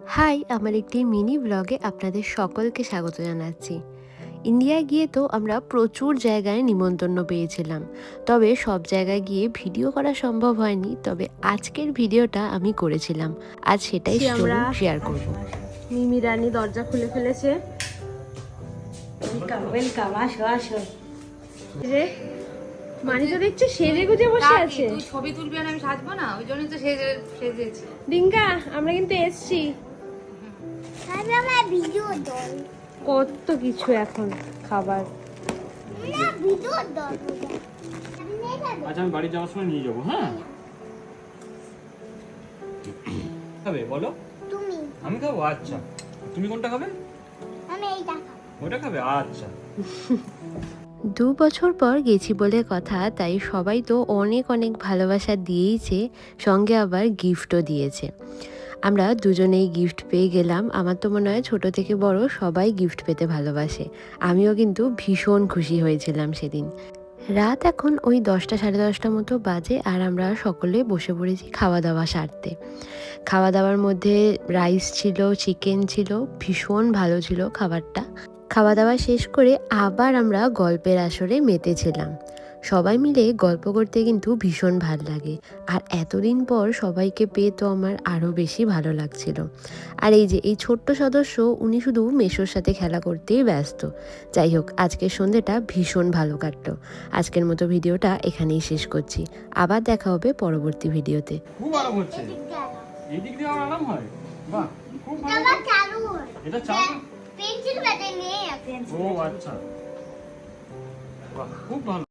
High, আমার একটি mini ব্লগে আপনাদের সকলকে স্বাগত জানাচ্ছি। ইন্ডিয়ায় গিয়ে তো আমরা প্রচুর জায়গায় নিমন্ত্রণ পেয়েছিলাম, তবে সব জায়গায় গিয়ে ভিডিও করা সম্ভব হয়নি। তবে আজকের ভিডিওটা আমি করেছিলাম, আজ সেটাই চলুন শেয়ার করব। মিমি রানী দরজা খুলে ফেলেছে। ওয়েলকাম ওয়েলকাম, আসো আসো। রে মানি তো দেখছি সেজে গুজে বসে আছে। তুই ছবি তুলবি আর আমি সাজবো না, ওই জন্যই তো সেজেছি। ডিঙ্কা, আমরা কিন্তু এসছি। কত কিছু এখন খাবার। আচ্ছা, আমি বাড়ি যাওয়ার সময় নিয়ে যাবো। হ্যাঁ, খাবে বলো? তুমি আমি খাবো। আচ্ছা, তুমি কোনটা খাবে? আমি এইটা খাবো। ওটা খাবে? আচ্ছা। 2 বছর পর গেছি বলে কথা, তাই সবাই তো অনেক অনেক ভালোবাসা দিয়েইছে, সঙ্গে আবার গিফটও দিয়েছে। আমরা দুজনেই গিফট পেয়ে গেলাম। আমার তো মনে হয় ছোট থেকে বড় সবাই গিফট পেতে ভালোবাসে। আমিও কিন্তু ভীষণ খুশি হয়েছিলাম সেদিন। রাত এখন ওই 10টা সাড়ে 10টা মতো বাজে, আর আমরা সকলে বসে পড়েছি খাওয়া দাওয়া সারতে। খাওয়া দাওয়ার মধ্যে রাইস ছিল, চিকেন ছিল, ভীষণ ভালো ছিল খাবারটা। খাওয়া দাওয়া শেষ করে আবার আমরা গল্পের আসরে মেতেছিলাম। সবাই মিলে গল্প করতে কিন্তু ভীষণ ভালো লাগে, আর এতদিন পর সবাইকে পেয়ে তো আমার আরও বেশি ভালো লাগছিল। আর এই যে এই ছোট্ট সদস্য, উনি শুধু মেশোর সাথে খেলা করতেই ব্যস্ত। যাই হোক, আজকের সন্ধ্যেটা ভীষণ ভালো কাটলো। আজকের মতো ভিডিওটা এখানেই শেষ করছি। আবার দেখা হবে পরবর্তী ভিডিওতে। খুব আরাম হচ্ছে। এই দিক দিয়ে আরাম হয়। বাহ, খুব ভালো। এটা চালু হয়। এটা চালু? পেন্সিল বেটে নিয়ে আছে। ও আচ্ছা, বাহ, খুব ভালো।